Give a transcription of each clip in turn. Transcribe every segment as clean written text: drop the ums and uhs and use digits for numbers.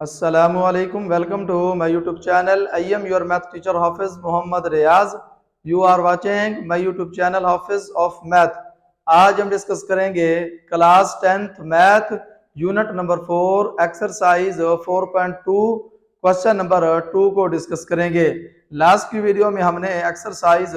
Assalamualaikum. Welcome to my YouTube channel. I am your math teacher Hafiz Muhammad Riaz. You are watching my YouTube channel Hafiz of Math. आज हम discuss करेंगे class 10th math unit number 4 exercise 4.2 question number 2 को discuss करेंगे। Last की video में हमने exercise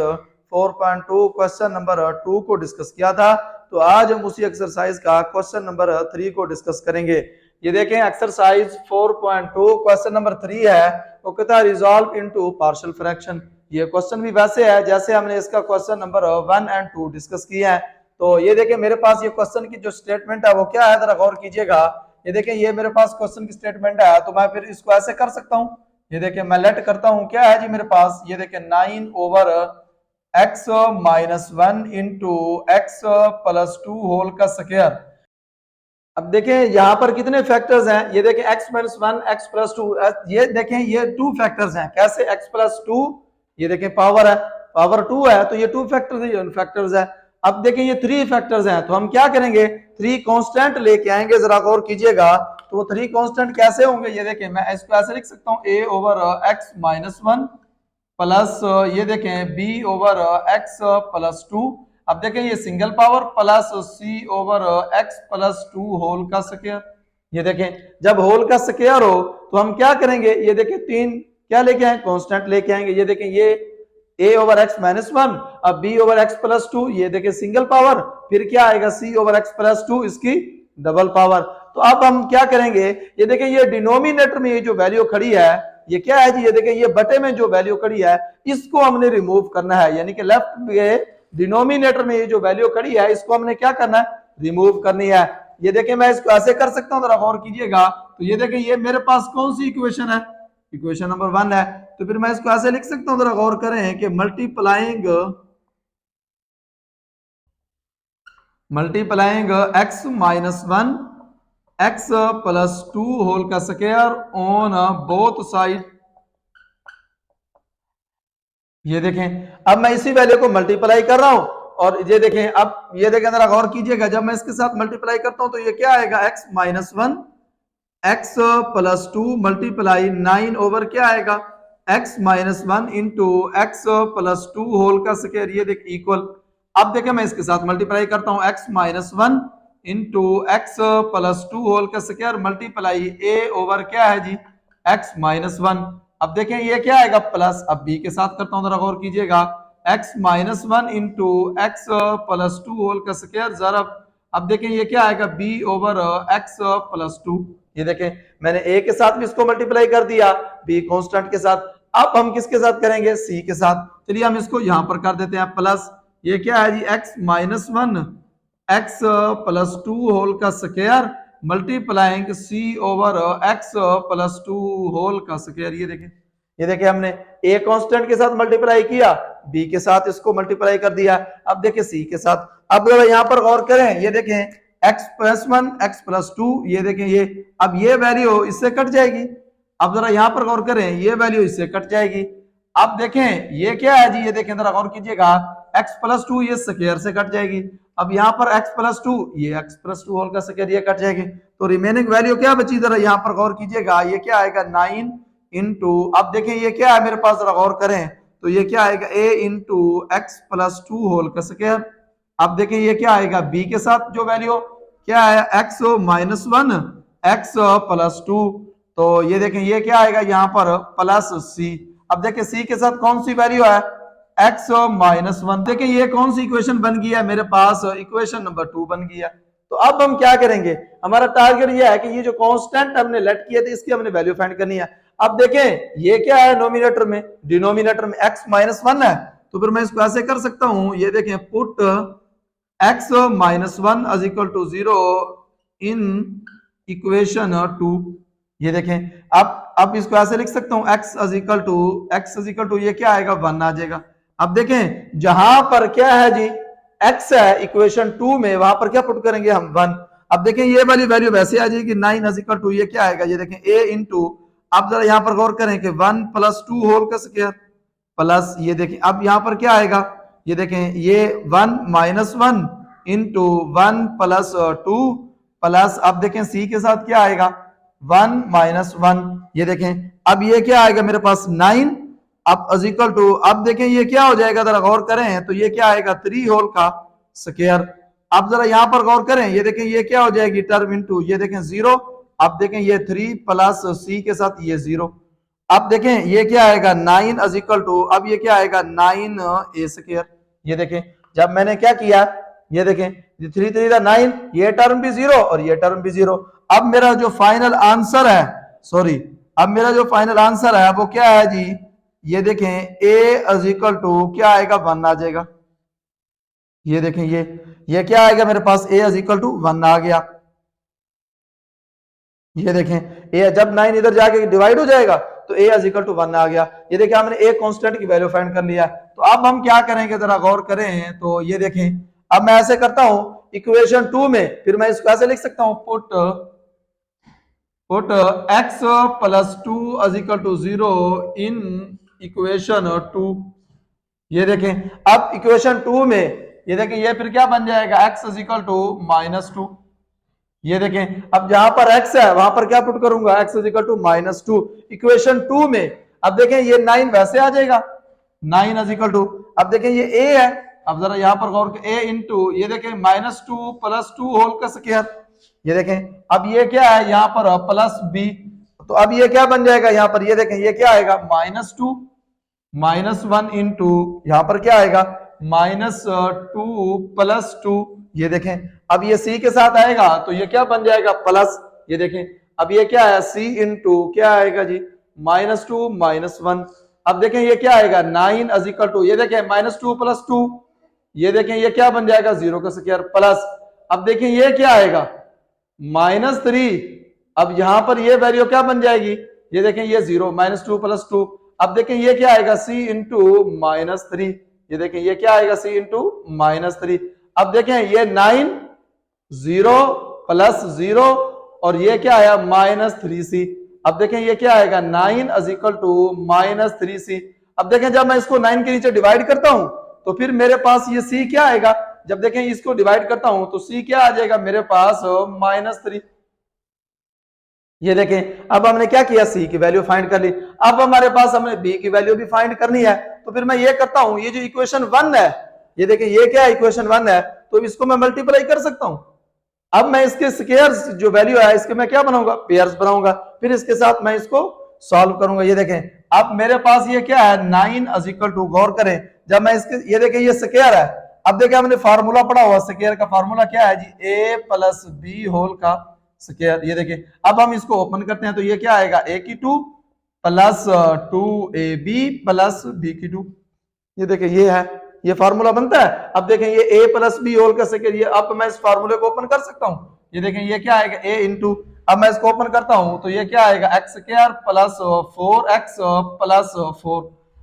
4.2 question number 2 को discuss किया था, तो आज हम उसी एक्सरसाइज का क्वेश्चन नंबर 3 को डिस्कस करेंगे। ये देखें एक्सरसाइज 4.2 क्वेश्चन नंबर 3 है, वो कहता है रिजॉल्व इनटू पार्शियल फ्रैक्शन। ये क्वेश्चन भी वैसे है जैसे हमने इसका क्वेश्चन नंबर 1 एंड 2 डिस्कस किया है। तो ये देखें मेरे पास ये क्वेश्चन की जो स्टेटमेंट है वो क्या है, जरा गौर कीजिएगा। ये देखें ये मेरे पास क्वेश्चन की स्टेटमेंट है, तो मैं फिर इसको ऐसे कर सकता हूँ। ये देखें मैं लेट करता हूँ, क्या है जी मेरे पास, ये देखें 9 over x minus 1 into x plus 2 whole का स्क्वायर। अब देखें यहाँ पर कितने फैक्टर्स हैं, ये देखें x माइनस 1 x प्लस 2, ये देखें ये 2 फैक्टर्स हैं। कैसे, x प्लस 2, ये देखें पावर है, पावर 2 है, तो ये 2 फैक्टर्स है। अब देखें ये 3 फैक्टर्स हैं, तो हम क्या करेंगे, 3 कांस्टेंट लेके आएंगे। जरा गौर कीजिएगा, तो वो 3 कांस्टेंट कैसे होंगे, ये देखें मैं इसको ऐसे लिख सकता हूँ, a over x minus 1 plus ये देखें b ओवर x प्लस 2। अब देखें ये single power plus c over x plus 2 whole का स्क्वायर। ये देखें जब होल का स्क्वायर हो तो हम क्या करेंगे, ये देखें 3 क्या लेके आए, कांस्टेंट लेके आएंगे। ये देखें ये a ओवर x माइनस 1, अब b ओवर x प्लस 2, ये देखें सिंगल पावर, फिर क्या आएगा c ओवर x प्लस 2, इसकी डबल पावर। तो अब हम क्या करेंगे, ये देखें ये डिनोमिनेटर में ये जो वैल्यू खड़ी है ये क्या है जी, ये देखें ये बटे में जो वैल्यू खड़ी है इसको हमने रिमूव करना है, यानी कि लेफ्ट में डिनोमिनेटर में ये जो वैल्यू खड़ी है इसको हमने क्या करना है, रिमूव करनी है। ये देखें मैं इसको ऐसे कर सकता हूं, जरा गौर कीजिएगा। तो ये देखें ये मेरे पास कौन सी इक्वेशन है, इक्वेशन नंबर 1 है। तो फिर मैं इसको ऐसे लिख सकता हूं, जरा गौर करें कि multiplying x minus 1 x plus 2 whole का स्क्वायर ऑन बोथ साइड। ये देखें अब मैं इसी वैल्यू को मल्टीप्लाई कर रहा हूं, और ये देखें, अब ये देखें जरा गौर कीजिएगा, जब मैं इसके साथ मल्टीप्लाई करता हूं तो ये क्या आएगा, x minus 1 x plus 2 multiply 9 over क्या आएगा, x minus 1 into x plus 2 whole का स्क्वायर। ये देख इक्वल, अब देखें मैं इसके साथ मल्टीप्लाई करता हूं, x minus 1 into x plus 2 whole का स्क्वायर मल्टीप्लाई a ओवर क्या है जी, x माइनस 1। अब देखें ये क्या आएगा प्लस, अब b के साथ करता हूं, जरा गौर कीजिएगा, x minus 1 into x plus 2 whole का स्क्वायर जरब, अब देखें ये क्या आएगा b ओवर x प्लस 2। ये देखें मैंने a के साथ भी इसको मल्टीप्लाई कर दिया, b कांस्टेंट के साथ। अब हम किसके साथ करेंगे, c के साथ। चलिए हम इसको यहां पर कर देते हैं प्लस, ये क्या है जी, x minus 1 x plus 2 whole का square multiplying c over x plus 2 whole का स्क्वायर। ये देखें हमने a कांस्टेंट के साथ मल्टीप्लाई किया, b के साथ इसको मल्टीप्लाई कर दिया, अब देखें c के साथ। अब जरा यहां पर गौर करें, ये देखें x प्लस 1 x प्लस 2, ये देखें ये, अब ये वैल्यू इससे कट जाएगी। अब जरा यहां पर गौर करें, ये वैल्यू इससे कट जाएगी। अब देखें ये क्या है जी, ये देखें जरा गौर कीजिएगा, x प्लस 2 ये स्क्वायर से कट जाएगी। अब यहाँ पर x प्लस 2, ये x प्लस 2 होल का स्क्वायर, ये कट जाएगी। तो रिमेनिंग वैल्यू क्या बची, जरा यहाँ पर गौर कीजिएगा, ये क्या आएगा 9 इंटू, अब देखें ये क्या है मेरे पास, जरा गौर करें, तो ये क्या आएगा a into x plus 2 whole का स्क्वायर। अब देखें ये क्या आएगा b के साथ जो वैल्यू क्या है, x माइनस 1 एक्स प्लस 2, तो ये देखें ये क्या आएगा यहाँ पर प्लस c। अब देखें c के साथ कौन सी वैल्यू है, x माइनस 1। देखिए ये कौन सी इक्वेशन बन गई है मेरे पास, इक्वेशन नंबर 2 बन गई है। तो अब हम क्या करेंगे, हमारा टारगेट ये है कि ये जो कांस्टेंट हमने लेट किए थे इसकी हमने वैल्यू फाइंड करनी है। अब देखें ये क्या है, नोमिनेटर में, डिनोमिनेटर में x माइनस 1 है, तो फिर मैं इसको ऐसे कर सकता हूं, ये देखें put x minus 1 is equal to 0 in equation 2। ये देखें अब इसको ऐसे लिख सकता हूं, x इज इक्वल टू ये क्या आएगा 1 आ जाएगा। अब देखें जहां पर क्या है जी x है इक्वेशन 2 में, वहां पर क्या पुट करेंगे हम 1। अब देखें ये वाली वैल्यू वैसे आ जाएगी 9 इज इक्वल टू ये क्या आएगा, ये देखें a इंटू, अब जरा यहां पर गौर करें कि 1 प्लस 2 होल का स्क्वायर प्लस, ये देखें अब यहां पर क्या आएगा, ये देखें ये 1 माइनस 1 इंटू 1 प्लस 2 प्लस, अब देखें c के साथ क्या आएगा, 1 माइनस 1, ये देखें अब ये क्या आएगा मेरे पास 9, अब इज इक्वल टू, अब देखें ये क्या हो जाएगा, जरा गौर करें तो ये क्या आएगा 3 होल का स्क्वायर। अब जरा यहां पर गौर करें, ये देखें ये क्या हो जाएगी टर्म इनटू, ये देखें 0, अब देखें ये 3 प्लस सी के साथ ये 0, अब देखें ये क्या आएगा 9 इज इक्वल टू, अब ये क्या आएगा 9 ए स्क्वायर। ये देखें जब मैंने क्या किया, ये देखें 3 3 9, ये टर्म भी 0 और ये टर्म भी 0। अब मेरा जो फाइनल आंसर है, सॉरी, अब मेरा जो फाइनल आंसर है वो क्या है जी, ये देखें ए इज इक्वल टू क्या आएगा 1 आ जाएगा। ये देखें ये क्या आएगा मेरे पास, ए इज इक्वल टू 1 आ गया। ये देखें ए जब 9 इधर जाके डिवाइड हो जाएगा तो ए इज इक्वल टू 1 आ गया। ये देखिए हमने ए कांस्टेंट की वैल्यू फाइंड कर लिया। तो अब हम क्या करेंगे जरा गौर करें, तो ये देखें अब मैं ऐसे करता हूं इक्वेशन 2 में, फिर मैं इसको ऐसे लिख सकता हूं put x plus 2 is equal to 0 in equation 2। ये देखें अब इक्वेशन 2 में ये देखें ये फिर क्या बन जाएगा, x इज इक्वल टू -2। ये देखें अब जहां पर x है वहां पर क्या पुट करूंगा, x is equal to -2 equation 2 में। अब देखें ये 9 वैसे आ जाएगा, 9 इज इक्वल टू, अब देखें ये a है, अब जरा यहां पर गौर करें, a इंटू ये देखें -2 प्लस 2 होल का स्क्वायर। ये देखें अब ये क्या है यहां पर प्लस b, तो अब ये क्या बन जाएगा यहां पर, ये देखें ये क्या आएगा -2 -1 इंटू यहां पर क्या आएगा -2 प्लस 2। ये देखें अब ये c के साथ आएगा तो ये क्या बन जाएगा प्लस। ये देखें अब ये क्या है c इंटू क्या आएगा जी -2 -1। अब देखें ये क्या आएगा 9 इज इक्वल टू, ये देखें -2 प्लस 2, ये देखें ये क्या बन जाएगा 0 का स्क्वायर प्लस। अब देखें ये क्या आएगा -3, अब यहां पर ये वैल्यू क्या बन जाएगी, ये देखें ये 0 -2 प्लस 2। अब देखें ये क्या आएगा c इंटू -3, ये देखें ये क्या आएगा c इंटू -3। अब देखें ये 9 0 प्लस 0 और ये क्या आया -3c। अब देखें ये क्या आएगा 9 इज इक्वल टू -3c। अब देखें जब मैं इसको 9 के नीचे डिवाइड करता हूं तो फिर मेरे पास ये c क्या आएगा, जब देखें इसको डिवाइड करता हूं तो c क्या आ जाएगा मेरे पास -3। ये देखें अब हमने क्या किया, c की वैल्यू फाइंड कर ली। अब हमारे पास हमने b की वैल्यू भी फाइंड करनी है, तो फिर मैं ये करता हूं, ये जो इक्वेशन 1 है, ये देखें ये क्या है इक्वेशन 1 है, तो इसको मैं मल्टीप्लाई कर सकता हूं। अब मैं इसके स्क्वायर्स जो वैल्यू है इसके मैं क्या बनाऊंगा, पेयर्स बनाऊंगा, फिर इसके साथ मैं इसको सॉल्व करूंगा। ये देखें अब मेरे पास ये क्या है 9 इज इक्वल टू, गौर करें जब मैं इसके, ये देखें ये स्क्वायर है। अब देखें हमने फार्मूला पढ़ा हुआ, स्क्वायर का फार्मूला क्या है जी a प्लस बी होल का स्क्वायर। ये देखें अब हम इसको ओपन करते हैं तो ये क्या आएगा a की 2 प्लस 2ab प्लस b की 2। ये देखें ये है, ये फार्मूला बनता है। अब देखें ये a प्लस बी होल का स्क्वायर, ये अब मैं इस फार्मूले को ओपन कर सकता हूं। ये देखें ये क्या आएगा a इंटू, अब मैं इसको ओपन करता हूं तो ये क्या आएगा x square plus 4x plus 4।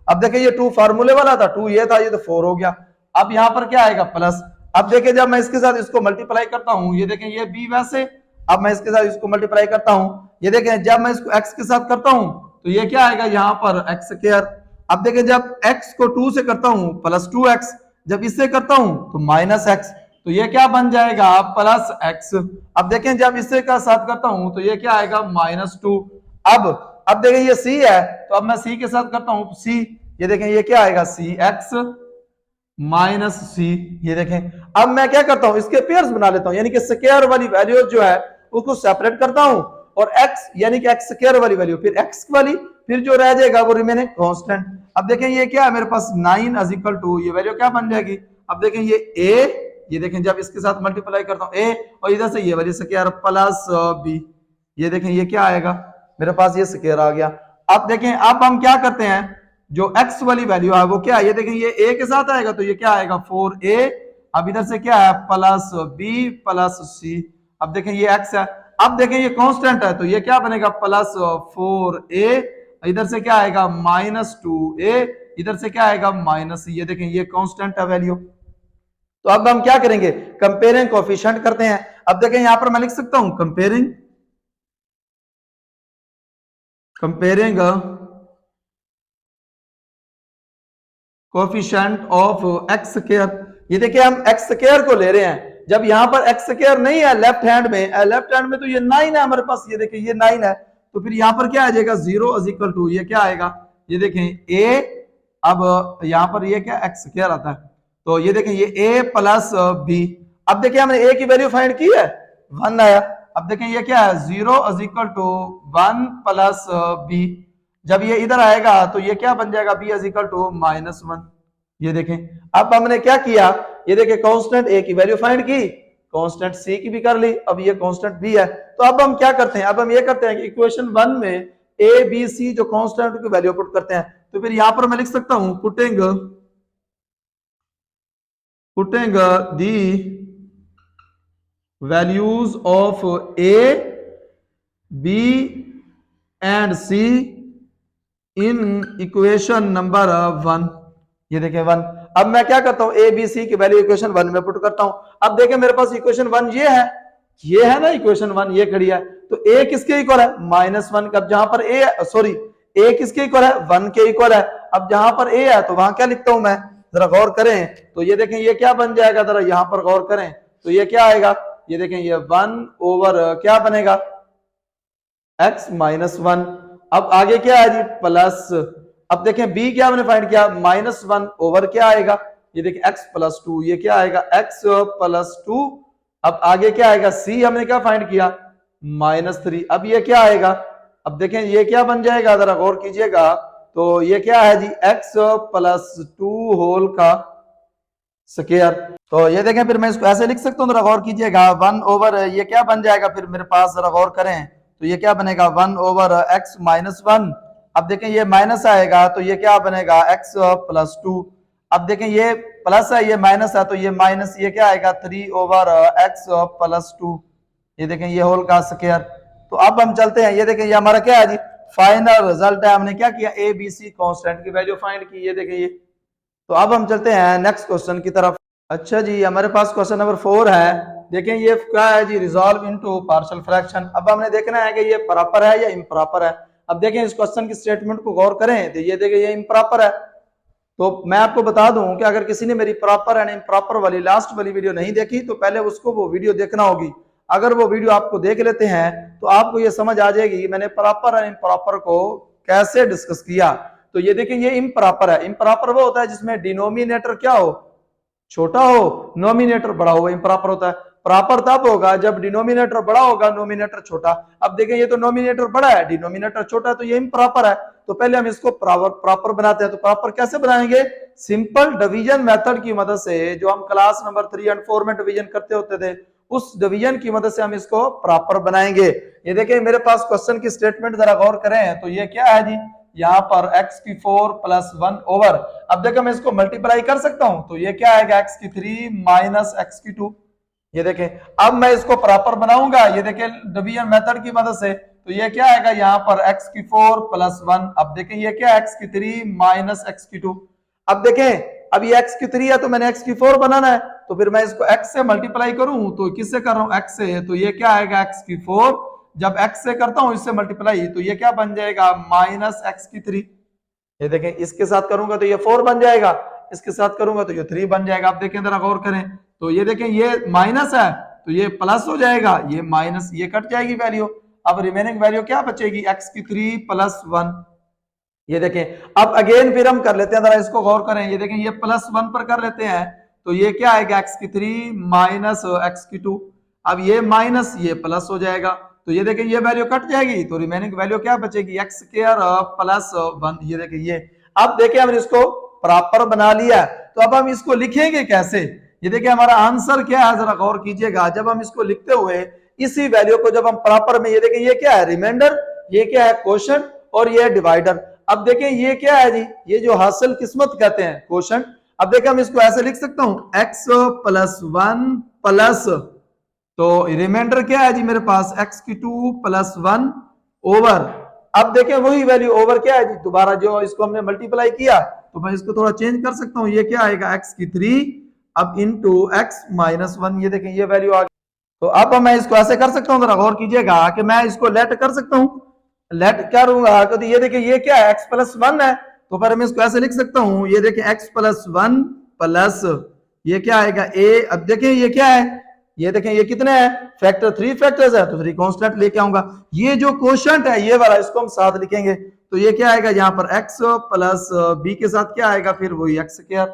अब देखें ये 2 फार्मूले वाला था, 2 ये था, ये तो 4 हो गया। अब यहां पर क्या आएगा प्लस। अब देखें जब मैं इसके साथ इसको मल्टीप्लाई करता हूं, ये देखें ये b वैसे, अब मैं इसके साथ इसको मल्टीप्लाई करता हूं, ये देखें जब मैं इसको x के साथ करता हूं तो ये क्या आएगा यहाँ पर x स्क्वायर। अब देखें जब x को 2 से करता हूं प्लस 2x, जब इससे करता हूं तो -x, तो ये क्या बन जाएगा प्लस x। अब देखें जब इससे का साथ करता हूं तो ये क्या आएगा -2। अब देखें ये c है, तो अब मैं c के साथ करता हूं c, ये देखें ये क्या आएगा cx माइनस c। ये देखें अब मैं क्या करता हूं इसके पेयर्स बना लेता हूं, यानी कि स्क्वायर वाली वैल्यू जो है उसको सेपरेट करता हूं और x यानी कि x स्क्वायर वाली वैल्यू, फिर x वाली, फिर जो रह जाएगा वो रिमेनिंग कांस्टेंट। अब देखें ये क्या है मेरे पास 9 इज इक्वल टू, ये वैल्यू क्या बन जाएगी। अब देखें ये a, ये देखें जब इसके साथ मल्टीप्लाई करता हूं a और इधर से ये वाली स्क्वायर प्लस b, ये देखें ये क्या आएगा मेरे पास ये स्क्वायर आ गया। अब देखें अब हम क्या करते हैं, जो x वाली वैल्यू है वो क्या है, ये देखें ये a के साथ आएगा तो ये क्या आएगा 4a, अब इधर से क्या है प्लस b प्लस c। अब देखें ये x है, अब देखें ये कांस्टेंट है तो ये क्या बनेगा प्लस 4a, इधर से क्या आएगा -2a, इधर से क्या आएगा -c। ये देखें ये कांस्टेंट है वैल्यू। तो अब हम क्या करेंगे, कंपेयरिंग कोएफिशिएंट करते हैं। अब देखें यहां पर मैं लिख सकता हूं comparing coefficient of x square. ये देखिए हम x स्क्वायर को ले रहे हैं, जब यहाँ पर एक्स स्क्वायर नहीं है लेफ्ट हैंड में तो ये 9 है हमारे पास, ये देखें ये 9 है, तो फिर यहाँ पर क्या आ जाएगा 0 इज इक्वल टू ये क्या आएगा, ये देखें a, अब यहाँ पर ये क्या एक्स स्क्वायर आता है, तो ये देखें ये a प्लस b। अब देखिए हमने a की वैल्यू फाइंड की है 1 आया, अब देखें ये क्या है 0 is equal to 1 plus b, जब ये इधर आएगा तो ये क्या बन जाएगा b इज इक्वल टू -1। ये देखें अब हमने क्या किया, ये देखें कांस्टेंट a की वैल्यू फाइंड की, कांस्टेंट c की भी कर ली, अब ये कांस्टेंट b है, तो अब हम क्या करते हैं, अब हम ये करते हैं कि इक्वेशन 1 में a b c जो कांस्टेंट की वैल्यू पुट करते हैं, तो फिर यहां पर मैं लिख सकता हूं putting the values of a b and c in equation number 1। ये देखें 1, अब मैं क्या करता हूं a b c की वैल्यू इक्वेशन 1 में पुट करता हूं। अब देखें मेरे पास इक्वेशन 1 ये है ना इक्वेशन 1 ये खड़ी है, तो a किसके इक्वल है -1, अब जहां पर a किसके इक्वल है 1 के इक्वल है, अब जहां पर a है तो वहां क्या लिखता हूं मैं, जरा गौर करें, तो ये देखें ये क्या बन जाएगा, जरा यहां पर गौर करें तो ये क्या आएगा, ये देखें ये 1 ओवर क्या बनेगा x -1, अब आगे क्या है जी प्लस, अब देखें b क्या हमने फाइंड किया -1 ओवर क्या आएगा, ये देखें x +2, ये क्या आएगा x +2, अब आगे क्या आएगा c हमने क्या फाइंड किया -3, अब ये क्या आएगा, अब देखें ये क्या बन जाएगा, जरा गौर कीजिएगा, तो ये क्या है जी x +2 होल का स्क्वायर, तो ये देखें फिर मैं इसको ऐसे लिख सकता हूँ, जरा गौर कीजिएगा 1 ओवर ये क्या बन जाएगा, फिर मेरे पास जरा गौर करें तो ये क्या बनेगा 1 ओवर x -1, अब देखें ये माइनस आएगा तो ये क्या बनेगा x +2, अब देखें ये प्लस है ये माइनस है तो ये माइनस, ये क्या आएगा 3 ओवर x +2, ये देखें ये होल का स्क्वायर। तो अब हम चलते हैं, ये देखें ये हमारा क्या है जी फाइनल रिजल्ट है, हमने क्या किया a b c कांस्टेंट की वैल्यू फाइंड की, ये देखें ये। तो अब हम चलते हैं नेक्स्ट क्वेश्चन की तरफ। अच्छा जी हमारे पास क्वेश्चन नंबर 4 है, देखें ये क्या है जी रिजॉल्व इनटू पार्शियल फ्रैक्शन। अब हमने देखना है कि ये प्रॉपर है या इम्प्रॉपर है। अब देखें इस क्वेश्चन की स्टेटमेंट को गौर करें तो ये देखें ये इम्प्रॉपर है, तो मैं आपको बता दूं कि अगर किसी ने मेरी प्रॉपर एंड इम्प्रॉपर वाली लास्ट वाली वीडियो नहीं देखी तो पहले उसको वो वीडियो देखना होगी। अगर वो वीडियो आपको देख लेते हैं तो आपको ये समझ आ जाएगी मैंने प्रॉपर एंड इम्प्रॉपर को कैसे डिस्कस किया। तो ये देखें ये इम्प्रॉपर है, इम्प्रॉपर वो होता है जिसमें डिनोमिनेटर क्या हो छोटा हो नोमिनेटर बड़ा हो, इम्प्रॉपर होता है। प्रॉपर तब होगा जब डिनोमिनेटर बड़ा होगा नोमिनेटर छोटा। अब देखें ये तो नोमिनेटर बड़ा है डिनोमिनेटर छोटा है, तो ये इम्प्रॉपर है। तो पहले हम इसको प्रॉपर बनाते हैं। तो प्रॉपर कैसे बनाएंगे, सिंपल डिवीजन मेथड की मदद से, जो हम क्लास नंबर 3 और 4 में डिवीजन करते होते थे उस डिवीजन की मदद से हम इसको प्रॉपर बनाएंगे। ये देखिए मेरे पास क्वेश्चन की स्टेटमेंट जरा गौर करें तो ये क्या है जी, यहाँ पर x⁴ + 1 ओवर, अब देखो मैं इसको मल्टीप्लाई कर सकता हूं तो ये क्या आएगा x⁵ - x⁵। ये देखें अब मैं इसको प्रॉपर बनाऊंगा, ये देखें डिवीजन मेथड की मदद से, तो ये क्या आएगा यहाँ पर x⁴ + 1। अब देखें ये क्या x⁵ - x⁵। अब देखें अब ये x⁵ है तो मैंने x⁴ बनाना है, तो फिर मैं इसको x से मल्टीप्लाई करूं तो किससे कर रहा हूं x से, तो ये क्या आएगा x⁴, जब x से करता हूं इससे मल्टीप्लाई तो ये क्या बन जाएगा -x⁵। ये देखें इसके साथ करूंगा तो ये 4 बन जाएगा, इसके साथ करूंगा तो ये 3 बन जाएगा। आप देखें जरा गौर करें तो ये देखें ये माइनस है तो ये प्लस हो जाएगा, ये माइनस, ये कट जाएगी वैल्यू। अब रिमेनिंग वैल्यू क्या बचेगी x⁵ + 1। ये देखें अब अगेन फिर हम कर लेते हैं, जरा इसको गौर करें, ये देखें ये +1 पर कर लेते हैं तो ये क्या आएगा x⁵ - x⁵। अब ये माइनस ये प्लस हो जाएगा तो ये देखें ये वैल्यू कट जाएगी तो रिमेनिंग वैल्यू क्या बचेगी x² + 1। ये देखें ये, अब देखें हमने इसको प्रॉपर बना लिया, तो अब हम इसको लिखेंगे कैसे। ये देखिए हमारा आंसर क्या है, जरा गौर कीजिएगा। जब हम इसको लिखते हुए इसी वैल्यू को जब हम प्रॉपर में, ये देखें ये क्या है रिमाइंडर, ये क्या है क्वोशंट और ये है डिवाइडर। अब देखें ये क्या है जी, ये जो हासिल किस्मत कहते हैं क्वोशंट। अब देखें हम इसको ऐसे लिख सकता हूं x + 1 प्लस, तो रिमाइंडर क्या है जी मेरे पास x⁵ + 1 ओवर। अब देखें वही वैल्यू ओवर क्या है जी, दोबारा जो इसको हमने मल्टीप्लाई किया तो मैं इसको थोड़ा चेंज कर सकता हूं, ये क्या आएगा x⁵ अब इनटू x - 1। ये देखें ये वैल्यू आ गई। तो अब मैं इसको ऐसे कर सकता हूं, जरा गौर कीजिएगा कि मैं इसको लेट कर सकता हूं, लेट क्या करूंगा तो ये देखिए ये क्या है x + 1 है, तो फिर मैं इसको ऐसे लिख सकता हूं, ये देखिए x + 1 प्लस ये क्या आएगा a। अब देखें ये क्या है ये देखें ये कितने हैं फैक्टर, 3 फैक्टर्स है तो 3 कांस्टेंट लेके आऊंगा। ये जो क्वोशंट है ये वाला इसको हम साथ लिखेंगे, तो ये क्या आएगा यहाँ पर x प्लस b के साथ क्या आएगा फिर वही x स्क्वायर।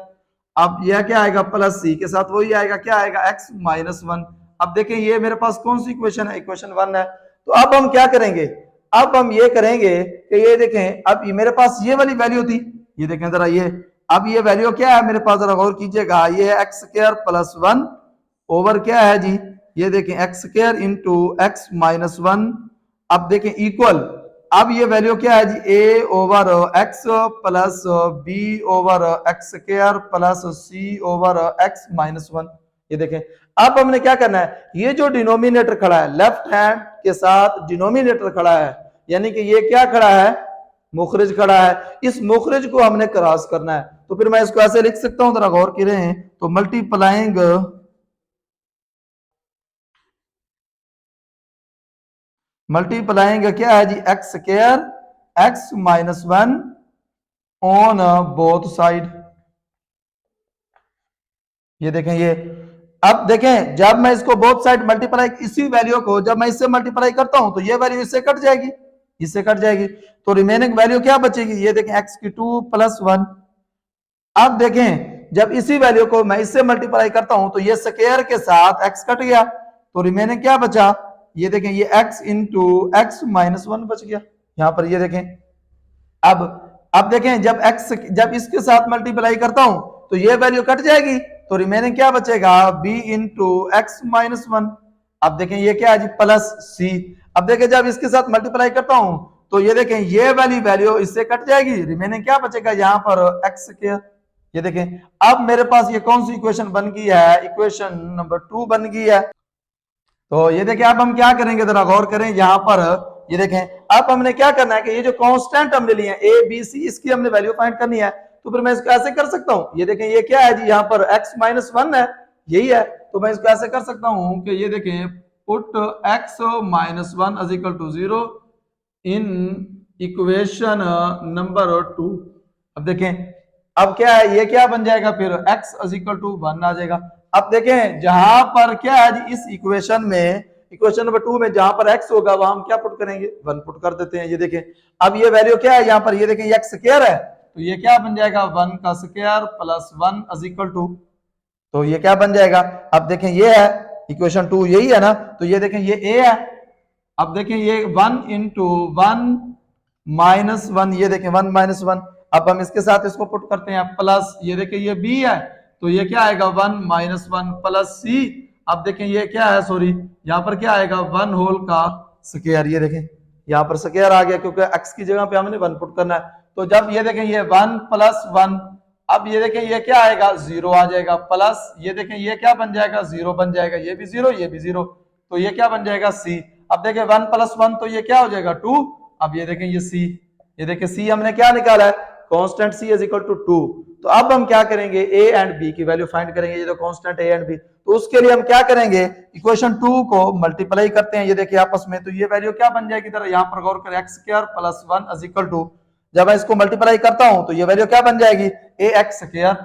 अब यह क्या आएगा प्लस c के साथ वही आएगा, क्या आएगा x माइनस 1। अब देखें ये मेरे पास कौन सी इक्वेशन है, इक्वेशन 1 है। तो अब हम क्या करेंगे, अब हम ये करेंगे कि ये देखें अब ये मेरे पास ये वाली वैल्यू थी, ये देखें जरा ये, अब ये वैल्यू क्या है मेरे पास, जरा गौर कीजिएगा, ये है एक्स स्क्वायर प्लस 1 ओवर क्या है जी, ये देखें x square into x minus 1। अब देखें इक्वल, अब ये वैल्यू क्या है जी, a over x plus b over x square plus c over x minus 1। ये देखें अब हमने क्या करना है, ये जो डिनोमिनेटर खड़ा है लेफ्ट हैंड के साथ डिनोमिनेटर खड़ा है, यानी कि ये क्या खड़ा है, मुखरिज खड़ा है, इस मुखरिज को हमने क्रॉस करना है। तो फिर मैं इसको ऐसे लिख सकता हूं, जरा गौर करें, तो मल्टीप्लाइंग क्या है जी, x square x minus 1 on both side. ये देखें ये, अब देखें जब मैं इसको बोथ साइड मल्टीप्लाई, इसी वैल्यू को जब मैं इससे मल्टीप्लाई करता हूं तो ये वैल्यू इससे कट जाएगी, इससे कट जाएगी, तो रिमेनिंग वैल्यू क्या बचेगी, ये देखें एक्स की 2 प्लस 1। अब देखें जब इसी वैल्यू को मैं इससे मल्टीप्लाई करता हूं तो ये स्क्वायर के साथ एक्स कट गया, तो रिमेनिंग क्या बचा, ये देखें ये x इंटू एक्स माइनस 1 बच गया यहां पर। ये देखें अब देखें जब x जब इसके साथ मल्टीप्लाई करता हूं तो ये वैल्यू कट जाएगी, तो रिमेनिंग क्या बचेगा, b इंटू एक्स माइनस 1। अब देखें ये क्या है जी प्लस c। अब देखें जब इसके साथ मल्टीप्लाई करता हूं तो ये देखें ये वाली वैल्यू इससे कट जाएगी, रिमेनिंग क्या बचेगा यहाँ पर एक्स स्क्वायर। ये देखें अब मेरे पास ये कौन सी इक्वेशन बन गई है, इक्वेशन नंबर 2 बन गई है। तो ये देखें अब हम क्या करेंगे, जरा गौर करें यहाँ पर, ये देखें अब हमने क्या करना है कि ये जो कांस्टेंट हमने लिए हैं ए बी सी, इसकी हमने वैल्यू फाइंड करनी है। तो फिर मैं इसको ऐसे कर सकता हूं, ये देखें ये क्या है जी, यहाँ पर x माइनस 1 है, यही है, तो मैं इसको ऐसे कर सकता हूं कि ये देखें put x minus 1 is equal to 0 in equation number 2। अब देखें अब क्या है, ये क्या बन जाएगा फिर x इज इक्वल टू 1 आ जाएगा। अब देखें जहां पर क्या है जी, इस इक्वेशन में, इक्वेशन नंबर 2 में जहां पर x होगा वहां हम क्या पुट करेंगे, 1 पुट कर देते हैं। ये देखें अब ये वैल्यू क्या है यहाँ पर, ये देखें x स्क्वायर है, तो ये क्या बन जाएगा 1 का square plus 1 is equal to, तो ये क्या बन जाएगा, अब देखें ये है इक्वेशन 2 यही है ना, तो ये देखें ये a है। अब देखें ये 1 इंटू 1 माइनस 1, ये देखें 1 माइनस 1, अब हम इसके साथ इसको पुट करते हैं प्लस, ये देखें ये b है, तो ये क्या आएगा 1 माइनस 1 प्लस c। अब देखें ये क्या है, सॉरी यहाँ पर क्या आएगा 1 होल का स्क्वायर। ये देखें यहाँ पर स्क्वायर आ गया क्योंकि x की जगह पे हमने 1 पुट करना है। तो जब ये देखें ये 1 प्लस 1, अब ये देखें ये क्या आएगा 0 आ जाएगा, प्लस ये देखें ये क्या बन जाएगा 0 बन जाएगा, ये भी 0 ये भी 0, तो ये क्या बन जाएगा c। अब देखें 1 प्लस 1 तो ये क्या हो जाएगा 2। अब ये देखें ये c, ये देखें c हमने क्या निकाला है, constant c is equal to 2। तो अब हम क्या करेंगे, a एंड b की वैल्यू फाइंड करेंगे, ये जो कांस्टेंट a एंड b, तो उसके लिए हम क्या करेंगे, इक्वेशन 2 को मल्टीप्लाई करते हैं, ये देखिए आपस में, तो ये वैल्यू क्या बन जाएगी, तरह यहाँ पर गौर करें x square plus 1 is equal to, जब मैं इसको मल्टीप्लाई करता हूं तो ये वैल्यू क्या बन जाएगी ए एक्स स्क्वायर,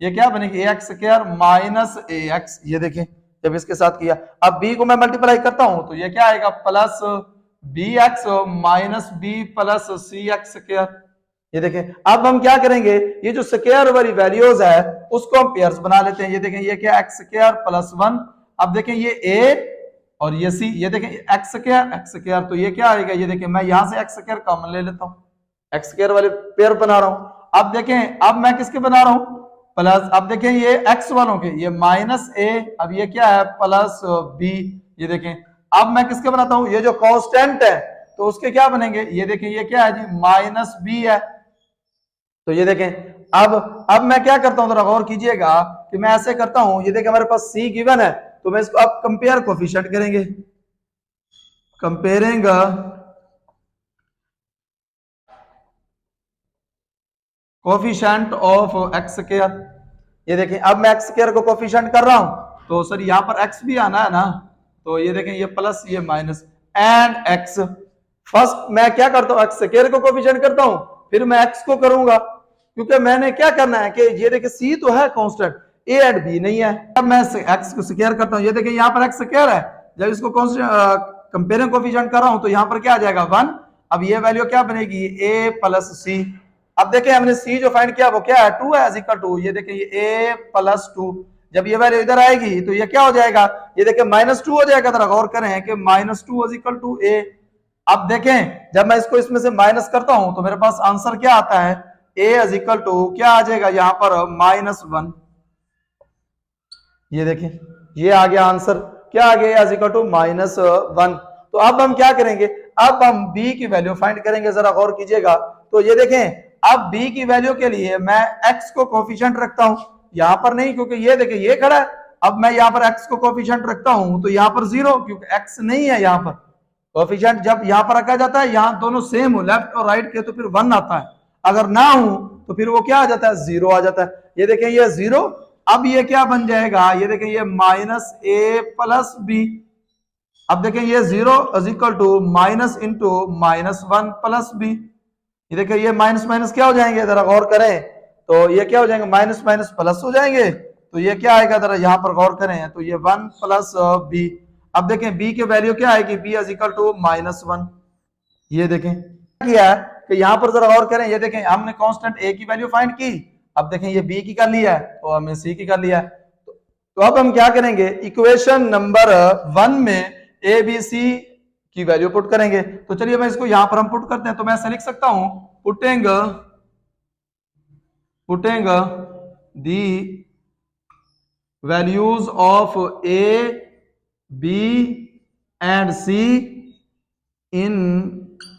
ये क्या बनेगी ए एक्स स्क्वायर माइनस ए एक्स। ये देखें जब इसके साथ किया, अब b को मैं मल्टीप्लाई करता हूं तो ये क्या आएगा plus b x minus b plus c x square. ये देखें अब हम क्या करेंगे, ये जो स्क्वायर वाली वैल्यूज है उसको हम पेयर्स बना लेते हैं। ये देखें ये क्या एक्स स्क्वायर प्लस 1, अब देखें ये a और ये c, ये देखें एक्स स्क्वायर, तो ये क्या आएगा, ये देखें मैं यहां से एक्स स्क्वायर कॉमन ले लेता हूं, एक्स स्क्वायर वाले पेयर बना रहा हूं। अब देखें अब मैं किसके बना रहा हूं प्लस, अब देखें ये एक्स वालों के, ये माइनस a, अब ये क्या है प्लस b। ये देखें अब मैं किसके बनाता हूं, ये जो कांस्टेंट है तो उसके क्या बनेंगे, ये देखें ये क्या है जी माइनस b है। तो ये देखें अब मैं क्या करता हूं, जरा गौर कीजिएगा कि मैं ऐसे करता हूं, ये देखें हमारे पास c गिवन है, तो मैं इसको अब कंपेयर कोफिशिएंट करेंगे, comparing coefficient of x square. ये देखें अब मैं एक्स स्क्वायर को कोफिशिएंट कर रहा हूं, तो सर यहां पर x भी आना है ना, तो ये देखें ये प्लस ये माइनस एंड x। फर्स्ट मैं क्या करता हूं, एक्स स्क्वायर को कोफिशिएंट करता हूं, फिर मैं x को करूंगा, क्योंकि मैंने क्या करना है कि ये देखिए c तो है कांस्टेंट, ए एंड बी नहीं है। अब मैं एक्स को स्क्वायर करता हूं, ये देखिए यहाँ पर एक्स स्क्वायर है, जब इसको कंपेयरिंग कोएफिशिएंट कर रहा हूं तो यहाँ पर क्या आ जाएगा 1। अब ये वैल्यू क्या बनेगी ए प्लस सी। अब देखिए हमने सी जो फाइंड किया वो क्या है 2 है, इज इक्वल टू ये देखिए ये ए प्लस 2। जब ये वैल्यू इधर आएगी तो ये क्या हो जाएगा, ये देखिए -2 हो जाएगा। जरा गौर करें कि -2 इज इक्वल टू ए। अब देखें जब मैं इसको इसमें से माइनस करता हूं तो मेरे पास आंसर क्या आता है, ए इज इक्वल टू क्या आ जाएगा यहाँ पर -1। ये देखें ये आ गया आंसर, क्या आ गया इज इक्वल टू -1। तो अब हम क्या करेंगे, अब हम b की वैल्यू फाइंड करेंगे। जरा गौर कीजिएगा तो ये देखें अब b की वैल्यू के लिए मैं x को कोफिशिएंट रखता हूं, यहां पर नहीं क्योंकि ये देखिए ये खड़ा है। अब मैं यहाँ पर x को कोफिशिएंट रखता हूं तो यहाँ पर 0 क्योंकि x नहीं है। यहाँ पर कोफिशिएंट जब यहाँ पर रखा जाता है, यहाँ दोनों सेम हो लेफ्ट और राइट के तो फिर 1 आता है, अगर ना हो तो फिर वो क्या आ जाता है 0 आ जाता है। ये देखें ये 0, अब ये क्या बन जाएगा, ये देखें ये -a प्लस b। अब देखें ये 0 is equal to minus into -1 plus b। ये देखिए ये माइनस माइनस क्या हो जाएंगे, जरा गौर करें तो ये क्या हो जाएंगे माइनस माइनस प्लस हो जाएंगे। तो ये क्या आएगा, जरा यहाँ पर गौर करें तो ये 1 प्लस b। अब देखें b की वैल्यू क्या आएगी, b इज इक्वल टू -1। ये देखें किया है कि यहाँ पर जरा गौर करें, ये देखें हमने कांस्टेंट a की वैल्यू फाइंड की। अब देखें ये b की कर लिया है तो हमने c की कर लिया है। तो अब हम क्या करेंगे, इक्वेशन नंबर 1 में a b c की वैल्यू पुट करेंगे। तो चलिए मैं इसको यहां पर हम पुट करते हैं। तो मैं ऐसा लिख सकता हूं putting the values of a b and c in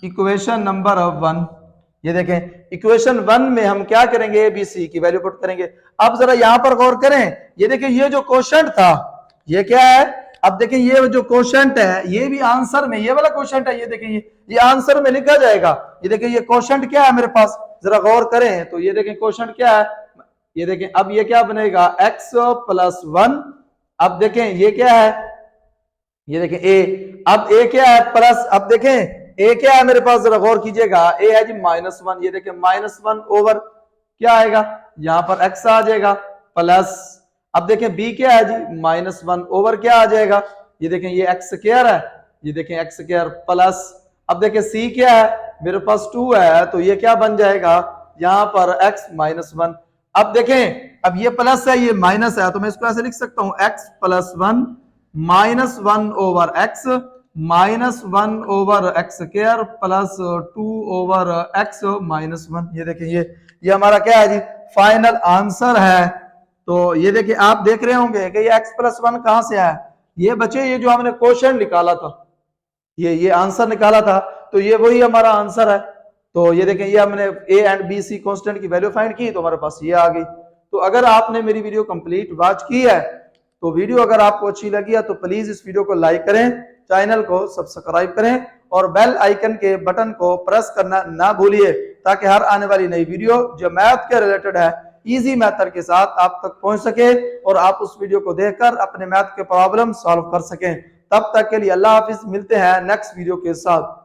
equation number 1। ये देखें इक्वेशन 1 में हम क्या करेंगे, ए बी सी की वैल्यू पुट करेंगे। अब जरा यहां पर गौर करें, ये देखिए ये जो क्वेश्चन था ये क्या है। अब देखें ये जो क्वेश्चन है ये भी आंसर में, ये वाला क्वेश्चन है, ये देखें ये आंसर में लिखा जाएगा। ये देखें ये क्वेश्चन क्या है मेरे पास, जरा गौर करें तो ये देखें क्वेश्चन क्या है। ये देखें अब ये क्या बनेगा x प्लस 1। अब देखें ये क्या है, ये देखें a। अब a क्या है प्लस, अब देखें a क्या है मेरे पास, जरा गौर कीजिएगा a है जी -1। ये देखें -1 ओवर क्या आएगा, यहां पर x आ जाएगा प्लस। अब देखें b क्या है जी -1 ओवर क्या आ जाएगा, ये देखें ये x स्क्वायर है, ये देखें x स्क्वायर प्लस। अब देखें c क्या है मेरे पास 2 है तो ये क्या बन जाएगा यहां पर x -1। अब देखें अब ये प्लस है ये माइनस है तो मैं इसको ऐसे लिख सकता हूं x plus 1 -1 over x -1 over x square plus 2 over x -1। ये देखें ये हमारा क्या है जी फाइनल आंसर है। तो ये देखिए आप देख रहे होंगे कि ये x प्लस 1 कहां से आया, ये बच्चे ये जो हमने क्वेश्चन निकाला था, ये आंसर निकाला था तो ये वही हमारा आंसर है। तो ये देखें ये हमने a and b c constant की वैल्यू फाइंड की तो हमारे पास ये आ गई। तो अगर आपने मेरी वीडियो कंप्लीट वॉच की है तो वीडियो अगर आपको अच्छी लगी है तो प्लीज इस वीडियो को लाइक करें, चैनल को सब्सक्राइब करें और बेल आइकन के बटन को प्रेस करना ना भूलिए ताकि हर आने वाली नई वीडियो जो मैथ के रिलेटेड है इजी मेथड के साथ आप तक पहुंच सके और आप उस वीडियो को देखकर अपने मैथ के प्रॉब्लम सॉल्व कर सकें। तब तक के लिए अल्लाह हाफिज, मिलते हैं नेक्स्ट वीडियो के साथ।